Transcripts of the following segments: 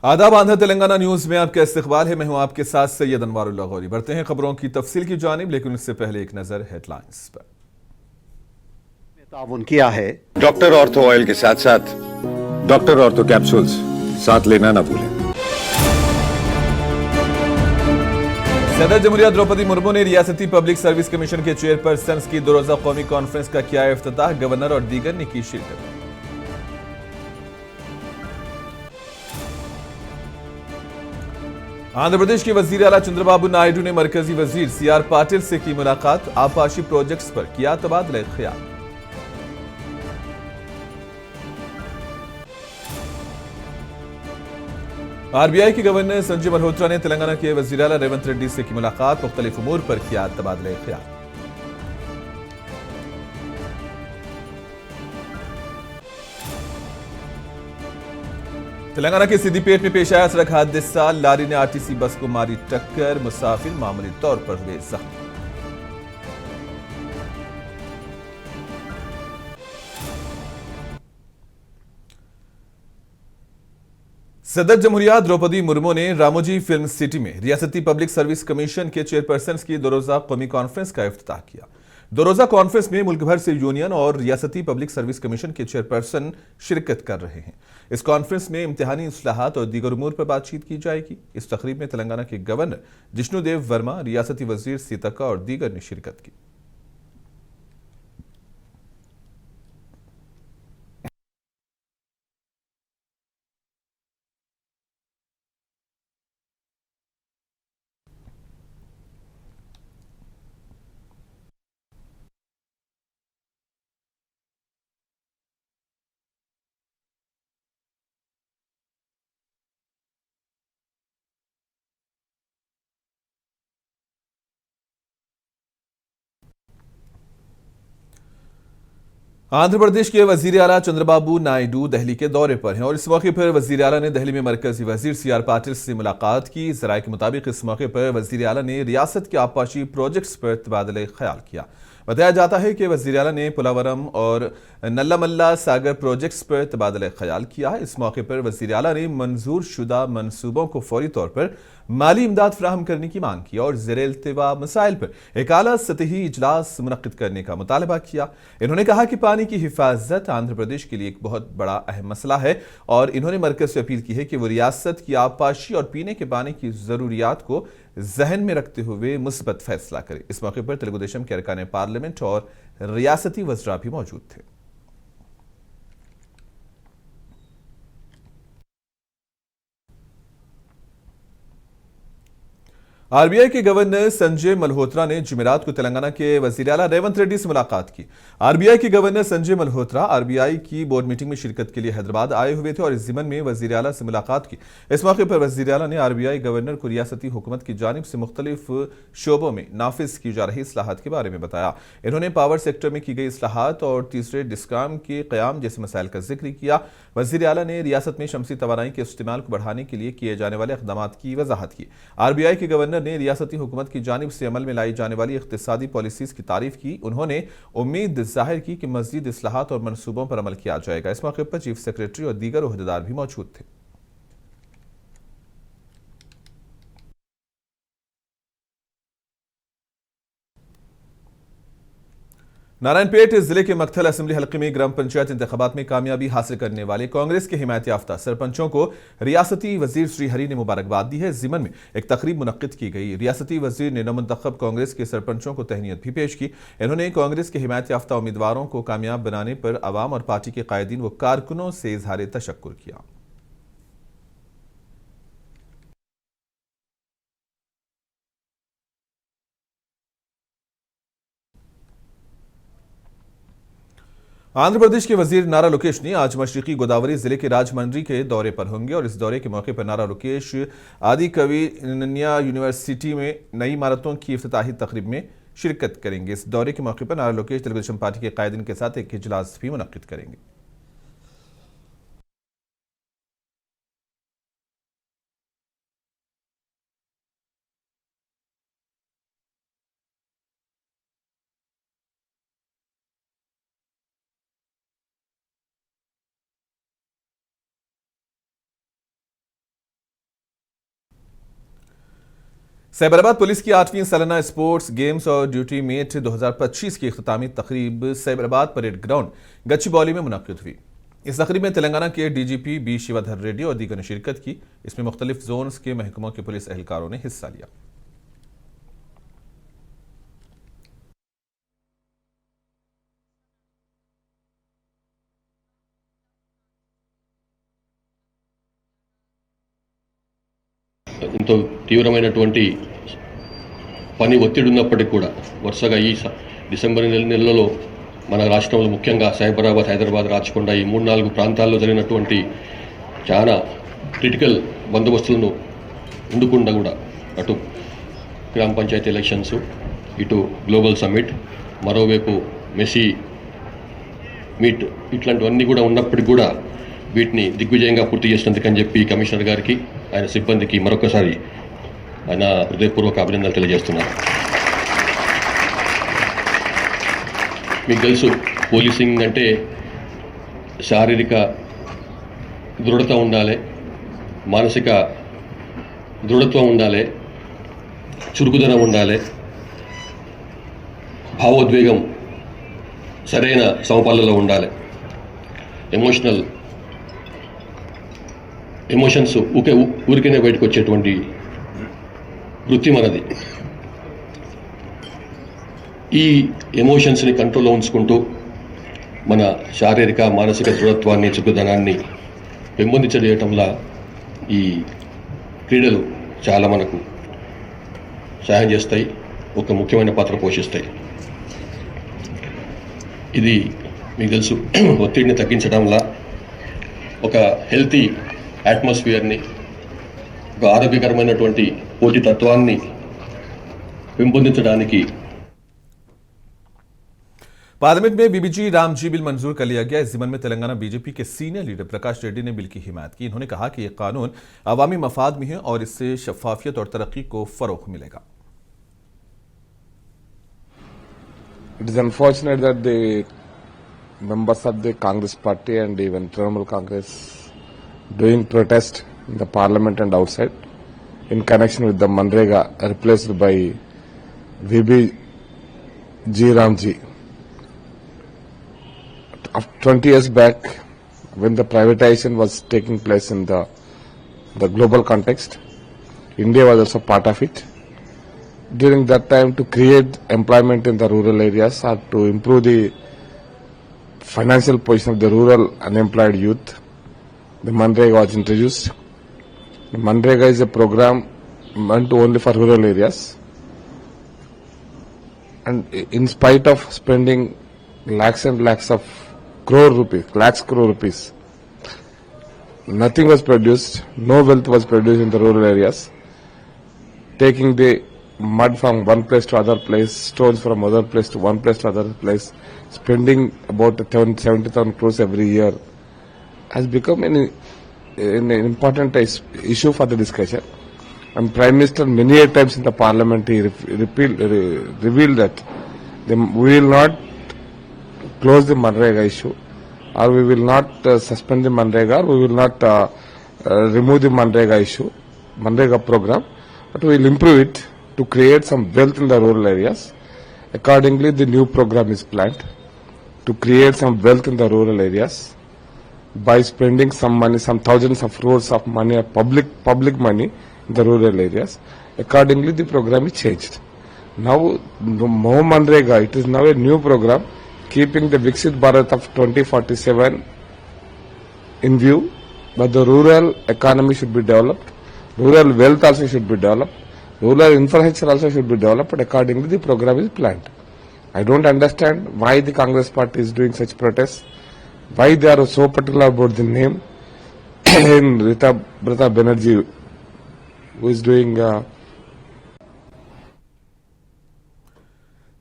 आदाब आंध्र तेलंगाना न्यूज में आपका इस्तकबाल है। मैं हूं आपके साथ सैयद अनवारुल्लाह गौरी। बढ़ते हैं खबरों की तफसील की जानिब, लेकिन उससे पहले एक नजर हेडलाइंस पर। ताउन किया है। डॉक्टर ऑर्थो ऑयल के साथ साथ डॉक्टर ऑर्थो कैप्सूल्स साथ लेना ना भूलें। सदर जमहूरिया द्रौपदी मुर्मू ने रियासती पब्लिक सर्विस कमीशन के चेयरपर्सन की 2 रोजा कौमी कॉन्फ्रेंस का किया इफ्तिताह। गवर्नर और दीगर ने की शिरकत। आंध्र प्रदेश के वजीर आला चंद्रबाबू नायडू ने मरकजी वजीर सीआर पाटिल से की मुलाकात। आपाशी प्रोजेक्ट्स पर किया तबादला ख्याल। आरबीआई के गवर्नर संजय मल्होत्रा ने तेलंगाना के वजीर आला रेवंत रेड्डी से की मुलाकात। मुख्तलिफ उमूर पर किया तबादला ख्याल। तेलंगाना के सिद्दीपेट में पेश आया सड़क हादसा। लारी ने आरटीसी बस को मारी टक्कर। मुसाफिर मामूली तौर पर हुए जख्मी। सदर जमहूरिया द्रौपदी मुर्मू ने रामोजी फिल्म सिटी में रियासती पब्लिक सर्विस कमीशन के चेयरपर्सन की 2 रोजा कौमी कॉन्फ्रेंस का इफ्तिताह किया। 2 रोजा कॉन्फ्रेंस में मुल्क भर से यूनियन और रियासती पब्लिक सर्विस कमीशन के चेयरपर्सन शिरकत कर रहे हैं। इस कॉन्फ्रेंस में इम्तिहानी इस्लाहात और दीगर उमूर पर बातचीत की जाएगी। इस तकरीब में तेलंगाना के गवर्नर जिष्णुदेव वर्मा, रियासती वजीर सीतक्का और दीगर ने शिरकत की। आंध्र प्रदेश के वजीर आला चंद्रबाबू नायडू दिल्ली के दौरे पर हैं और इस मौके पर वजीर आला ने दिल्ली में मरकजी वजीर सीआर पाटिल से मुलाकात की। जराये के मुताबिक इस मौके पर वजीर आला ने रियासत के आपाशी प्रोजेक्ट्स पर तबादला ख्याल किया। बताया जाता है कि वजीर आला ने पुलावरम और नल्लामल्ला सागर प्रोजेक्ट्स पर तबादला ख्याल किया। इस मौके पर वजीर आला ने मंजूर शुदा मनसूबों को फौरी तौर पर माली इमदाद फराहम करने की मांग की और ज़ेर-ए-इल्तिवा मसाइल पर एक आला सतही इजलास मुनक्किद करने का मुतालबा किया। इन्होंने कहा कि पानी की हिफाजत आंध्र प्रदेश के लिए एक बहुत बड़ा अहम मसला है और इन्होंने मरकज से अपील की है कि वो रियासत की आबपाशी और पीने के पानी की जरूरियात को जहन में रखते हुए मुस्बत फैसला करे। इस मौके पर तेलुगु देशम के अरकान पार्लियामेंट और रियासती वज़रा भी मौजूद थे। आरबीआई के गवर्नर संजय मल्होत्रा ने जुमेरात को तेलंगाना के वजीर आला रेवंत रेड्डी से मुलाकात की। आरबीआई के गवर्नर संजय मल्होत्रा आरबीआई की बोर्ड मीटिंग में शिरकत के लिए हैदराबाद आए हुए थे और इस जिमन में वजीर आला से मुलाकात की। इस मौके पर वजीर आला ने आरबीआई गवर्नर को रियासती हुकूमत की जानिब से मुख्तलिफ शोबों में नाफिज की जा रही इस्लाहात के बारे में बताया। इन्होंने पावर सेक्टर में की गई इस्लाहात और तीसरे डिस्काम के क़याम जैसे मसाइल का जिक्र किया। वजीर आला ने रियासत में शमसी तवानाई के इस्तेमाल को बढ़ाने के लिए किए जाने वाले इक़दाम की वजाहत की। आरबीआई के गवर्नर ने रियासती हुकूमत की जानिब से अमल में लाई जाने वाली इक़्तिसादी पॉलिसीज़ की तारीफ की। उन्होंने उम्मीद जाहिर की कि मज़ीद इस्लाहात और मनसूबों पर अमल किया जाएगा। इस मौके पर चीफ सेक्रेटरी और दीगर ओहदेदार भी मौजूद थे। नारायणपेट जिले के मक्थल असेंबली हल्के में ग्राम पंचायत इंतखाबात में कामयाबी हासिल करने वाले कांग्रेस के हिमायत याफ्ता सरपंचों को रियासती वजीर श्रीहरी ने मुबारकबाद दी है। जिमन में एक तकरीब मुनक्किद की गई। रियासती वजीर ने नवमुंतखब कांग्रेस के सरपंचों को तहनीत भी पेश की। इन्होंने कांग्रेस के हिमायत याफ्ता उम्मीदवारों को कामयाब बनाने पर अवाम और पार्टी के कायदीन व कारकुनों से इजहार तशक्कुर किया। आंध्र प्रदेश के वजीर नारा लोकेश ने आज मशरकी गोदावरी जिले के राजमंड्री के दौरे पर होंगे और इस दौरे के मौके पर नारा लोकेश आदि कवि नन्या यूनिवर्सिटी में नई इमारतों की इफ्तिताही तकरीब में शिरकत करेंगे। इस दौरे के मौके पर नारा लोकेश तेलुगु देशम पार्टी के कायदीन के साथ एक इजलास भी मुनक्किद करेंगे। साइबराबाद पुलिस की 8वीं सालाना स्पोर्ट्स गेम्स और ड्यूटी मीट 2025 की इख्तितामी तकरीब साइबराबाद परेड ग्राउंड गच्चीबौली में मुनक्किद हुई। इस तकरीब में तेलंगाना के डीजीपी बी शिवाधर रेड्डी और दीगर ने शिरकत की। इसमें मुख्तलिफ जोन्स के महकमों के पुलिस एहलकारों ने हिस्सा लिया। ఎంతో తీవ్రమైనటువంటి పని ఒత్తిడి ఉన్నప్పటికీ కూడా వరుసగా ఈ డిసెంబర్ నెలలో మన రాష్ట్రంలో ముఖ్యంగా సైబరాబాద్, హైదరాబాద్, రాచకొండ ఈ 3-4 ప్రాంతాల్లో జరిగినటువంటి చాలా క్రిటికల్ బందోబస్తులను ఉండకుండా కూడా అటు గ్రామ పంచాయతీ ఎలక్షన్స్, ఇటు గ్లోబల్ సమ్మిట్, మరోవైపు మెస్సీ మీట్ ఇట్లాంటివన్నీ కూడా ఉన్నప్పటికీ కూడా వీటిని దిగ్విజయంగా పూర్తి చేసినందుకని చెప్పి కమిషనర్ గారికి, ఆయన సిబ్బందికి మరొకసారి ఆయన హృదయపూర్వక అభినందనలు తెలియజేస్తున్నారు. మీకు తెలుసు, పోలీసింగ్ అంటే శారీరక దృఢత ఉండాలి, మానసిక దృఢత్వం ఉండాలి, చురుకుదనం ఉండాలి, భావోద్వేగం సరైన సమపాలలో ఉండాలి. ఎమోషన్స్ ఊరికనే బయటకు వచ్చేటువంటి వృత్తి మనది. ఈ ఎమోషన్స్ని కంట్రోల్లో ఉంచుకుంటూ మన శారీరక మానసిక దృఢత్వాన్ని, చురుకుదనాన్ని పెంపొందించడంలో ఈ క్రీడలు చాలా మనకు సహాయం చేస్తాయి, ఒక ముఖ్యమైన పాత్ర పోషిస్తాయి. ఇది మీకు తెలుసు, ఒత్తిడిని తగ్గించడంలో, ఒక హెల్తీ అట్మాస్ఫియర్ని, ఒక ఆరోగ్యకరమైనటువంటి పోటీతత్వాన్ని పెంపొందించడానికి पार्लियामेंट में बीबीजी रामजी बिल मंजूर कर लिया गया। इस ज़िमन में तेलंगाना बीजेपी के सीनियर लीडर प्रकाश रेड्डी ने बिल की हिमायत की। इन्होंने कहा कि यह कानून अवामी मफाद में है और इससे शफाफियत और तरक्की को फरोग मिलेगा। It is unfortunate that the members of the Congress party and even Trinamool Congress doing protest in the parliament and outside in connection with the Manrega replaced by VBG Ramji. 20 years back, when the privatization was taking place in the global context, India was also part of it. During that time, to create employment in the rural areas or to improve the financial position of the rural unemployed youth, the Manrega was introduced. The Manrega is a program meant only for rural areas. And in spite of spending lakhs and lakhs of crore rupees, nothing was produced, no wealth was produced in the rural areas. Taking the mud from one place to other place, stones from other place to one place to other place, spending about 70,000 crores every year has become an important issue for the discussion. And Prime Minister many a times in the Parliament he revealed that we will not close the Manrega issue, or we will not suspend the Manrega, or we will not remove the Manrega program, but we will improve it to create some wealth in the rural areas. Accordingly, the new program is planned to create some wealth in the rural areas by spending some money, some thousands of crores of money, public money in the rural areas. Accordingly, the program is changed. Now, no Manrega, it is now a new program, keeping the Viksit Bharat of 2047 in view, but the rural economy should be developed, rural wealth also should be developed, rural infrastructure also should be developed, but accordingly the program is planned. I don't understand why the Congress party is doing such protests, why they are so particular about the name. Rita Banerjee, who is doing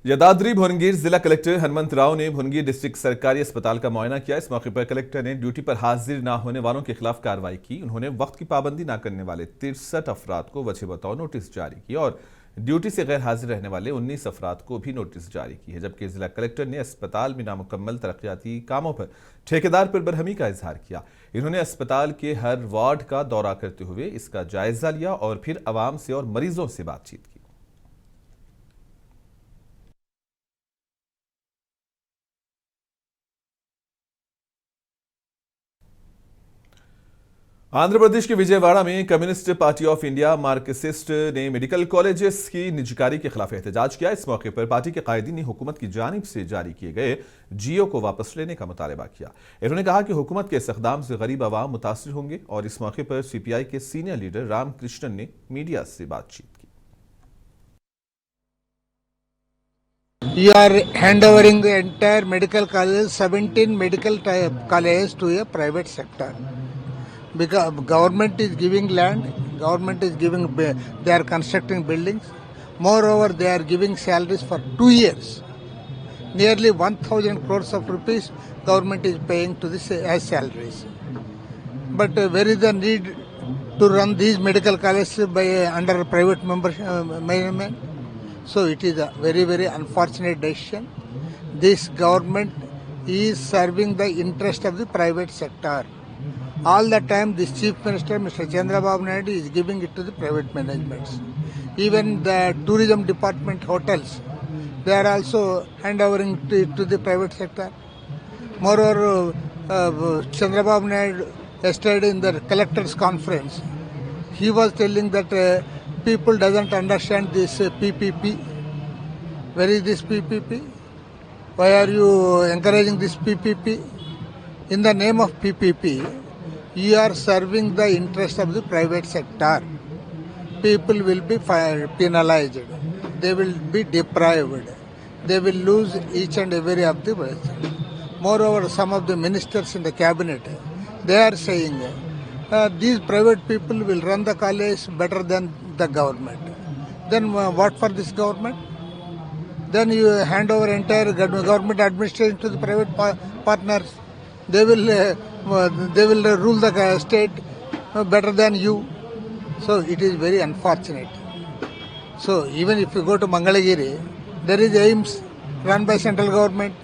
Yadadri भुवनगिर जिला collector Hanumant Rao ने भुवनगिर district सरकारी अस्पताल का मुआयना किया। इस मौके पर कलेक्टर ने ड्यूटी पर हाजिर न होने वालों के खिलाफ कार्रवाई की। उन्होंने वक्त की पाबंदी न करने वाले 63 अफराद को वजह बताओ नोटिस जारी किया और ड्यूटी से गैर हाजिर रहने वाले 19 अफराद को भी नोटिस जारी की है, जबकि जिला कलेक्टर ने अस्पताल में नामुकम्मल तरक्याती कामों पर ठेकेदार पर बरहमी का इजहार किया। इन्होंने अस्पताल के हर वार्ड का दौरा करते हुए इसका जायजा लिया और फिर आवाम से और मरीजों से बातचीत की। आंध्र प्रदेश के विजयवाड़ा में communist party of India Marxist ने मेडिकल कॉलेजेस की निजीकारी के खिलाफ एहतजाज किया। इस मौके पर पार्टी के कायदीन ने हुकूमत की जानिब से जारी किए गए जीओ को वापस लेने का मुतालबा किया। इन्होंने कहा कि हुकूमत के इस इक़दाम से गरीब आवाम मुतासिर होंगे और इस मौके पर सीपीआई के सीनियर लीडर रामकृष्णन ने मीडिया से बातचीत की। You are handovering the entire medical colleges, 17 medical colleges to a private sector. Because government is giving land, government is giving, they are constructing buildings. Moreover, they are giving salaries for 2 years. Nearly 1,000 crores of rupees government is paying to this as salaries. But where is the need to run these medical colleges by under private management? So it is a very, very unfortunate decision. This government is serving the interest of the private sector. All the time this Chief Minister, Mr. Chandrababu Naidu, is giving it to the private managements. Even the tourism department hotels, they are also handovering it to the private sector. Moreover, Chandrababu Naidu, yesterday in the collectors conference, he was telling that people doesn't understand this PPP. Where is this PPP? Why are you encouraging this PPP? In the name of PPP, you are serving the interest of the private sector. People will be penalized. They will be deprived. They will lose each and every of the words. Moreover, some of the ministers in the cabinet, they are saying these private people will run the college better than the government. Then what for this government? Then you hand over entire government administration to the private partners. They will rule the state better than you. So it is very unfortunate. So even if you go to Mangalagiri, there is AIMS run by central government.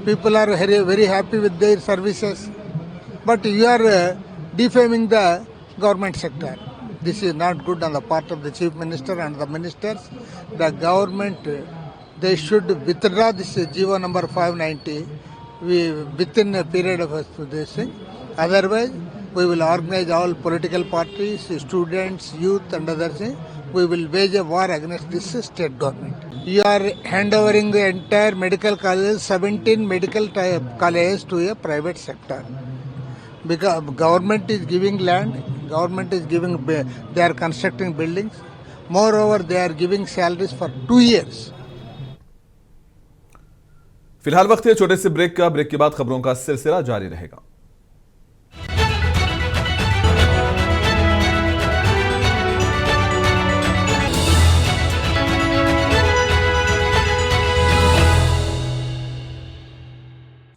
People are very, very happy with their services. But you are defaming the government sector. This is not good on the part of the Chief Minister and the ministers. The government, they should withdraw this GO number 590 within a period of this thing. Otherwise, we will organize all political parties, students, youth and others. We will wage a war against this state government. You are handovering the entire medical colleges, 17 medical colleges to a private sector. Because government is giving land, government is giving, they are constructing buildings. Moreover, they are giving salaries for 2 years. फिलहाल वक्त है छोटे से break का। Break के बाद खबरों का सिलसिला जारी रहेगा।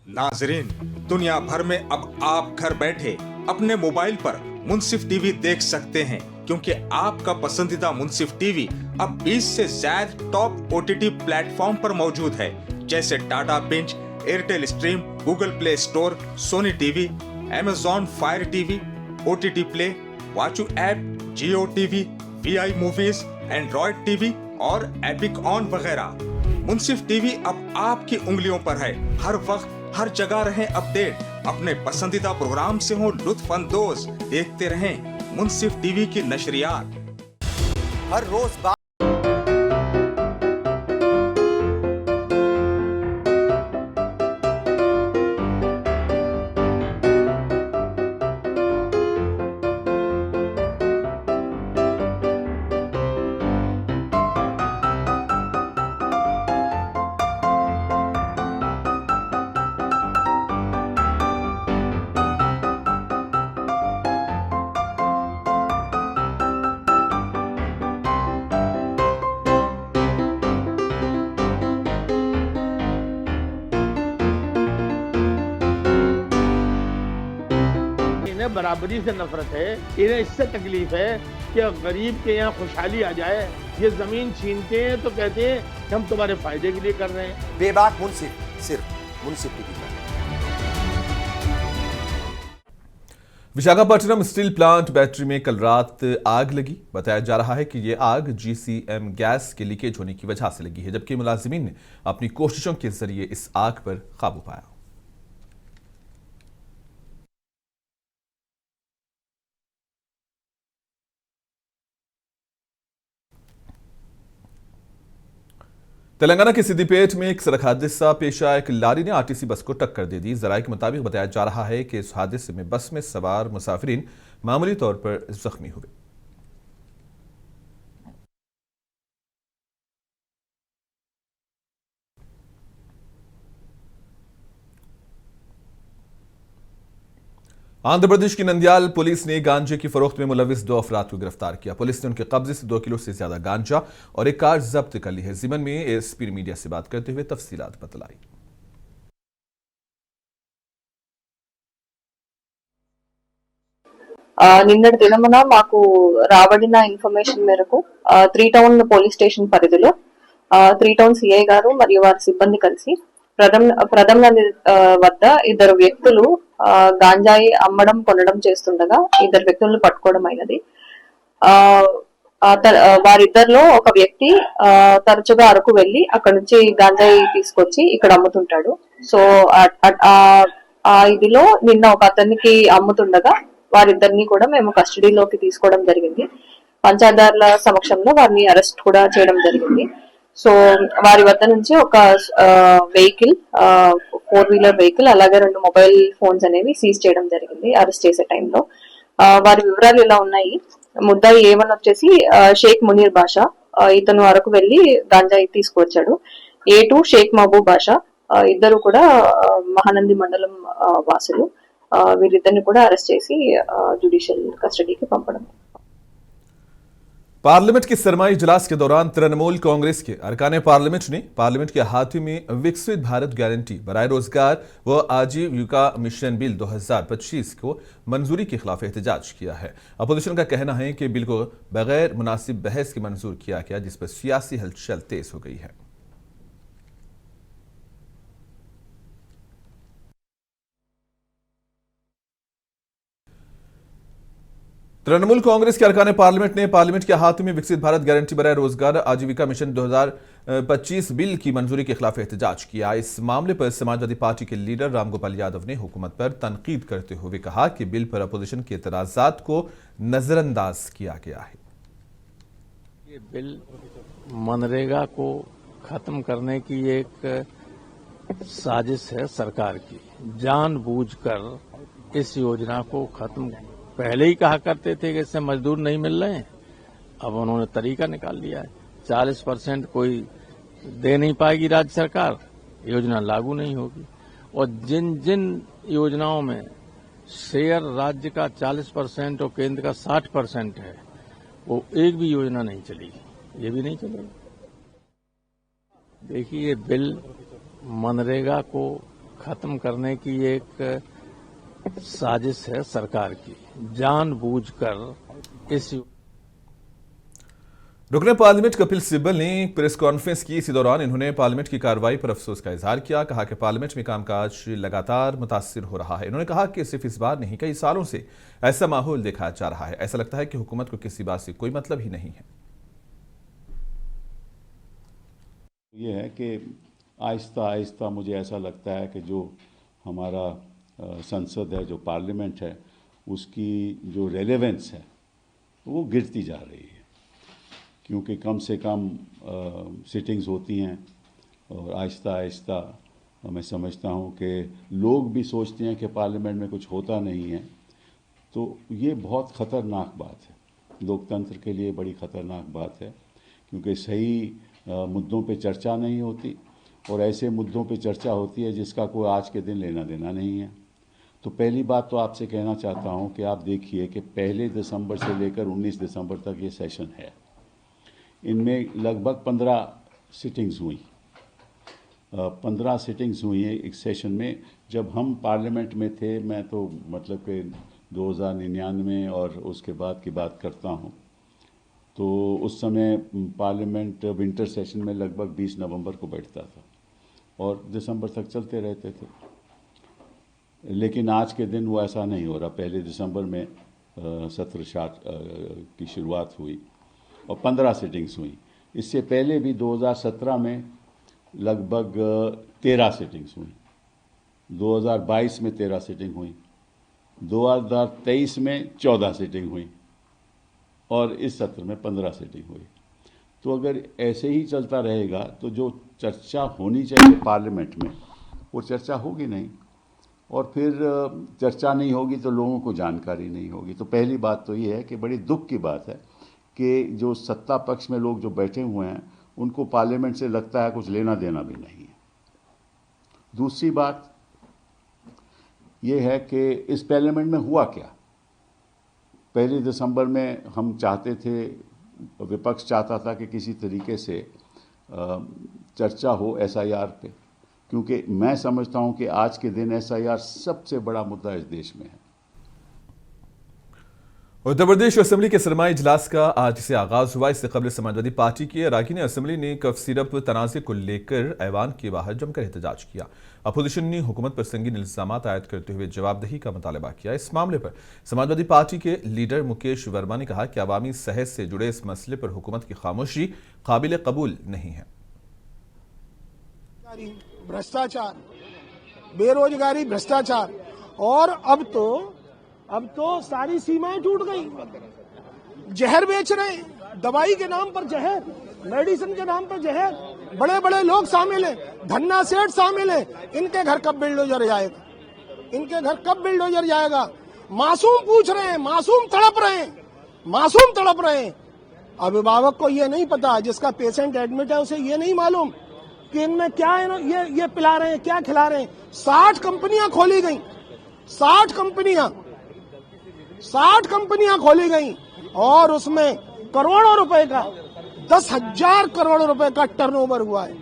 नाजरीन, दुनिया भर में अब आप घर बैठे अपने मोबाइल पर मुंसिफ टीवी देख सकते हैं, क्योंकि आपका पसंदीदा मुंसिफ टीवी अब 20 से ज्यादा टॉप ओटीटी प्लेटफॉर्म पर मौजूद है, जैसे टाटा पिंच, Airtel Stream, Google Play Store, Sony TV, Amazon Fire TV, OTT Play, Watcho app, Jio TV, Vi Movies, Android TV और एपिक ऑन वगैरह। मुंसिफ टीवी अब आपकी उंगलियों पर है। हर वक्त हर जगह रहें अपडेट, अपने पसंदीदा प्रोग्राम से हो लुत्फ अंदोज। देखते रहें मुंसिफ टीवी की नशरियात। हर रोज बराबरी से नफरत है, इन्हें इससे तकलीफ है कि गरीब के यहाँ खुशहाली आ जाए। ये जमीन छीनते हैं तो कहते हैं कि हम तुम्हारे फायदे के लिए कर रहे हैं। बेबाक मुंसिफ सिर्फ मुंसिफ टीवी पर। विशाखापट्टनम स्टील प्लांट बैटरी में कल रात आग लगी। बताया जा रहा है कि यह आग जीसीएम गैस के लीकेज होने की वजह से लगी है, जबकि मुलाजिमीन ने अपनी कोशिशों के जरिए इस आग पर काबू पाया। तेलंगाना के सिद्दीपेट में एक सड़क हादसा पेश आया। एक लारी ने आरटीसी बस को टक्कर दे दी। जराये के मुताबिक बताया जा रहा है कि इस हादसे में बस में सवार मुसाफिरीन मामूली तौर पर जख्मी हुए। आंध्र प्रदेश की नंदयाल पुलिस ने गांजे की फरोख्त में मुलविस 2 अफराद को गिरफ्तार किया। पुलिस ने उनके कब्जे से 2 किलो से ज्यादा गांजा और एक कार जब्त कर ली है। जिमन में एएसपी ने मीडिया से बात करते हुए तफसीलात बतलाई। నిన్నటి దినమున మాకు రాబడిన ఇన్ఫర్మేషన్ మేరకు 3 టౌన్ పోలీస్ స్టేషన్ పరిధిలో 3 టౌన్ సిఐ గారు మరియు వారి సిబ్బంది కలిసి ప్రథమ వద్ద 2 వ్యక్తులు గాంజాయి అమ్మడం కొనడం చేస్తుండగా 2 వ్యక్తులను పట్టుకోవడం అయినది. వారిద్దరిలో ఒక వ్యక్తి తరచుగా అరకు వెళ్లి అక్కడ నుంచి గాంజాయి తీసుకొచ్చి ఇక్కడ అమ్ముతుంటాడు. సో ఇదిలో నిన్న ఒక అతనికి అమ్ముతుండగా వారిద్దరిని కూడా మేము కస్టడీలోకి తీసుకోవడం జరిగింది. పంచాయతీదారుల సమక్షంలో వారిని అరెస్ట్ కూడా చేయడం జరిగింది. సో వారి వద్ద నుంచి ఒక వెహికల్ 4-వీలర్ వెహికల్ అలాగే 2 మొబైల్ ఫోన్స్ అనేవి సీజ్ చేయడం జరిగింది అరెస్ట్ చేసే టైంలో. వారి వివరాలు ఇలా ఉన్నాయి. ముద్దాయి A1 వచ్చేసి షేక్ మునీర్ బాషా, ఇతను అరకు వెళ్లి గాంజాయి తీసుకువచ్చాడు. A2 షేక్ మహబూబ్ బాషా, ఇద్దరు కూడా మహానంది మండలం వాసులు. వీరిద్దరిని కూడా అరెస్ట్ చేసి జ్యుడిషియల్ కస్టడీకి పంపడం. पार्लियामेंट के सरमाई इजलास के दौरान तृणमूल कांग्रेस के अरकान पार्लियामेंट ने पार्लियामेंट के अहाते में विकसित भारत गारंटी बराए रोजगार व आजीविका मिशन बिल 2025 को मंजूरी के खिलाफ एहतजाज किया है। अपोजिशन का कहना है कि बिल को बगैर मुनासिब बहस के मंजूर किया गया, जिस पर सियासी हलचल तेज हो गई है। तृणमूल कांग्रेस के अरकान पार्लियामेंट ने पार्लियामेंट के हाथ में विकसित भारत गारंटी बराए रोजगार आजीविका मिशन 2025 बिल की मंजूरी के खिलाफ एहतजाज किया। इस मामले पर समाजवादी पार्टी के लीडर रामगोपाल यादव ने हुकूमत पर तनकीद करते हुए कहा कि बिल पर अपोजिशन के एतराजात को नजरअंदाज किया गया है। ये बिल मनरेगा को खत्म करने की एक साजिश है सरकार की। जानबूझकर इस योजना को खत्म पहले ही कहा करते थे कि इससे मजदूर नहीं मिल रहे हैं, अब उन्होंने तरीका निकाल लिया है। 40% कोई दे नहीं पाएगी राज्य सरकार, योजना लागू नहीं होगी। और जिन जिन योजनाओं में शेयर राज्य का 40% और केंद्र का 60% है, वो एक भी योजना नहीं चलेगी, ये भी नहीं चलेगी। देखिए, ये बिल मनरेगा को खत्म करने की एक साजिश है सरकार की। जानबूझकर इस रुकने पार्लियामेंट कपिल सिब्बल ने प्रेस कॉन्फ्रेंस की। इसी दौरान इन्होंने पार्लियामेंट की कार्रवाई पर अफसोस का इजहार किया। कहा कि पार्लियामेंट में कामकाज लगातार मुतासिर हो रहा है। इन्होंने कहा कि सिर्फ इस बार नहीं, कई सालों से ऐसा माहौल देखा जा रहा है। ऐसा लगता है कि हुकूमत को किसी बात से कोई मतलब ही नहीं है। ये है कि आहिस्ता आहिस्ता मुझे ऐसा लगता है कि जो हमारा संसद है, जो पार्लियामेंट है, उसकी जो रेलेवेंस है वो गिरती जा रही है, क्योंकि कम से कम सिटिंग्स होती हैं और आहिस्ता आहिस्ता मैं समझता हूँ कि लोग भी सोचते हैं कि पार्लियामेंट में कुछ होता नहीं है। तो ये बहुत ख़तरनाक बात है, लोकतंत्र के लिए बड़ी ख़तरनाक बात है, क्योंकि सही मुद्दों पे चर्चा नहीं होती और ऐसे मुद्दों पे चर्चा होती है जिसका कोई आज के दिन लेना देना नहीं है। तो पहली बात तो आपसे कहना चाहता हूं कि आप देखिए कि 1 दिसंबर से लेकर 19 दिसंबर तक ये सेशन है। इनमें लगभग 15 सिटिंग्स हुई 15 सिटिंग्स हुई हैं एक सेशन में। जब हम पार्लियामेंट में थे, मैं तो मतलब कि 2099 और उसके बाद की बात करता हूँ, तो उस समय पार्लियामेंट विंटर सेशन में लगभग 20 नवंबर को बैठता था और दिसंबर तक चलते रहते थे। लेकिन आज के दिन वो ऐसा नहीं हो रहा। पहले दिसंबर में सत्र की शुरुआत हुई और 15 सिटिंग्स हुई। इससे पहले भी 2017 में लगभग 13 सिटिंग्स हुई, 2022 में 13 सिटिंग हुई, 2023 में 14 सिटिंग हुई और इस सत्र में 15 सिटिंग हुई। तो अगर ऐसे ही चलता रहेगा तो जो चर्चा होनी चाहिए पार्लियामेंट में वो चर्चा होगी नहीं, और फिर चर्चा नहीं होगी तो लोगों को जानकारी नहीं होगी। तो पहली बात तो ये है कि बड़ी दुख की बात है कि जो सत्ता पक्ष में लोग जो बैठे हुए हैं उनको पार्लियामेंट से लगता है कुछ लेना देना भी नहीं है। दूसरी बात ये है कि इस पार्लियामेंट में हुआ क्या। 1 दिसंबर में हम चाहते थे, विपक्ष चाहता था कि किसी तरीके से चर्चा हो SIR पे, क्योंकि मैं समझता हूं कि आज के दिन SIR सबसे बड़ा मुद्दा इस देश में है। उत्तर प्रदेश असेंबली के सरमाई इजलास का आज से आगाज हुआ। इससे कबल समाजवादी पार्टी के अरकान असेंबली ने कफ सिरप तनाज़े को लेकर ऐवान के बाहर जमकर एहतजाज किया। अपोजिशन ने हुकूमत पर संगीन इल्जाम आयद करते हुए जवाबदेही का मुतालबा किया। इस मामले पर समाजवादी पार्टी के लीडर मुकेश वर्मा ने कहा कि अवामी सेहत से जुड़े इस मसले पर हुकूमत की खामोशी काबिल कबूल नहीं है। भ्रष्टाचार, बेरोजगारी, भ्रष्टाचार, और अब तो सारी सीमाएं टूट गई। जहर बेच रहे हैं, दवाई के नाम पर जहर, मेडिसिन के नाम पर जहर, बड़े बड़े लोग शामिल हैं, धन्ना सेठ शामिल हैं। इनके घर कब बिल्डोजर जाएगा? इनके घर कब बिल्डोजर जाएगा? मासूम पूछ रहे हैं, मासूम तड़प रहे हैं। अभिभावक को ये नहीं पता, जिसका पेशेंट एडमिट है उसे ये नहीं मालूम कि इनमें क्या है, ये पिला रहे हैं, क्या खिला रहे हैं। 60 कंपनियां खोली गई, 60 कंपनियां खोली गई और उसमें करोड़ों रुपए का, 10,000 करोड़ रुपए का टर्नओवर हुआ है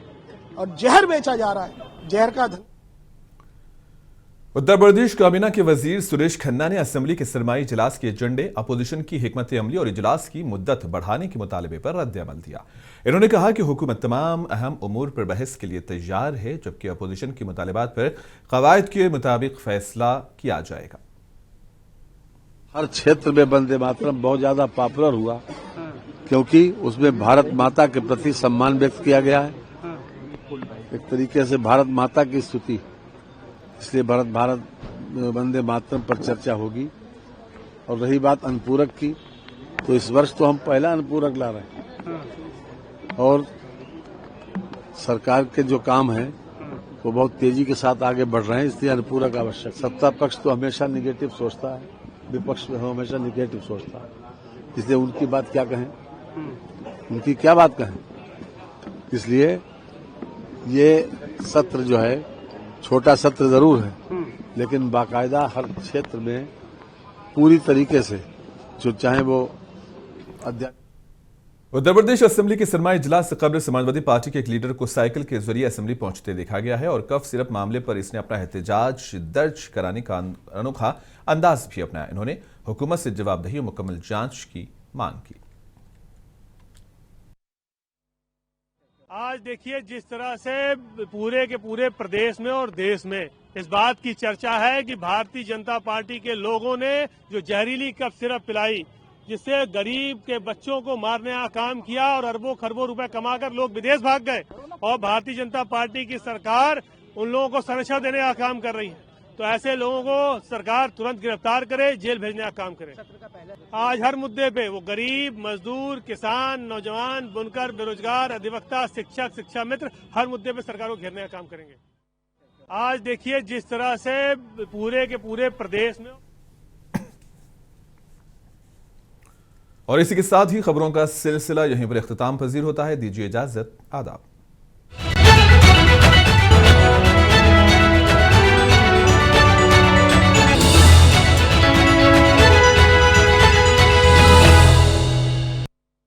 और जहर बेचा जा रहा है, जहर का धन। उत्तर प्रदेश काबीना के वजीर सुरेश खन्ना ने असेंबली के सरमाई इजलास के एजेंडे, अपोजिशन की हिकमत अमली और इजलास की मुद्दत बढ़ाने के मुतालबे पर रद्द अमल दिया। इन्होंने कहा कि हुकूमत तमाम अहम उमूर पर बहस के लिए तैयार है, जबकि अपोजिशन की मुतालबात पर कवायद के मुताबिक फैसला किया जाएगा। हर क्षेत्र में वंदे मातरम बहुत ज्यादा पॉपुलर हुआ, क्योंकि उसमें भारत माता के प्रति सम्मान व्यक्त किया गया है। एक तरीके से भारत माता की स्तुति, इसलिए भारत वंदे मातरम पर चर्चा होगी। और रही बात अनुपूरक की, तो इस वर्ष तो हम पहला अनुपूरक ला रहे हैं और सरकार के जो काम है वो बहुत तेजी के साथ आगे बढ़ रहे हैं, इसलिए अनुपूरक आवश्यक। सत्ता पक्ष तो हमेशा निगेटिव सोचता है, विपक्ष में हमेशा निगेटिव सोचता है, इसलिए उनकी बात क्या कहें, उनकी क्या बात कहें। इसलिए ये सत्र जो है, छोटा सत्र जरूर है, लेकिन बाकायदा हर क्षेत्र में पूरी तरीके से जो चाहे वो अध्यक्ष। उत्तर प्रदेश असेंबली के सरमाई इजलास से कबल समाजवादी पार्टी के एक लीडर को साइकिल के जरिए असेंबली पहुंचते देखा गया है और कफ सिरप मामले पर इसने अपना एहतजाज दर्ज कराने का अनोखा अंदाज भी अपनाया। इन्होंने हुकूमत से जवाबदेही और मुकम्मल जांच की मांग की। आज देखिए जिस तरह से पूरे के पूरे प्रदेश में और देश में इस बात की चर्चा है कि भारतीय जनता पार्टी के लोगों ने जो जहरीली कफ सिरप पिलाई, जिससे गरीब के बच्चों को मारने का काम किया और अरबों खरबों रुपए कमाकर लोग विदेश भाग गए, और भारतीय जनता पार्टी की सरकार उन लोगों को संरक्षण देने का काम कर रही है। तो ऐसे लोगों को सरकार तुरंत गिरफ्तार करे, जेल भेजने का काम करे। आज हर मुद्दे पे वो गरीब, मजदूर, किसान, नौजवान, बुनकर, बेरोजगार, अधिवक्ता, शिक्षक, शिक्षा मित्र, हर मुद्दे पे सरकार को घेरने का काम करेंगे। आज देखिए जिस तरह से पूरे के पूरे प्रदेश में। और इसी के साथ ही खबरों का सिलसिला यहीं पर इख्तिताम पजीर होता है। दीजिए इजाजत, आदाब।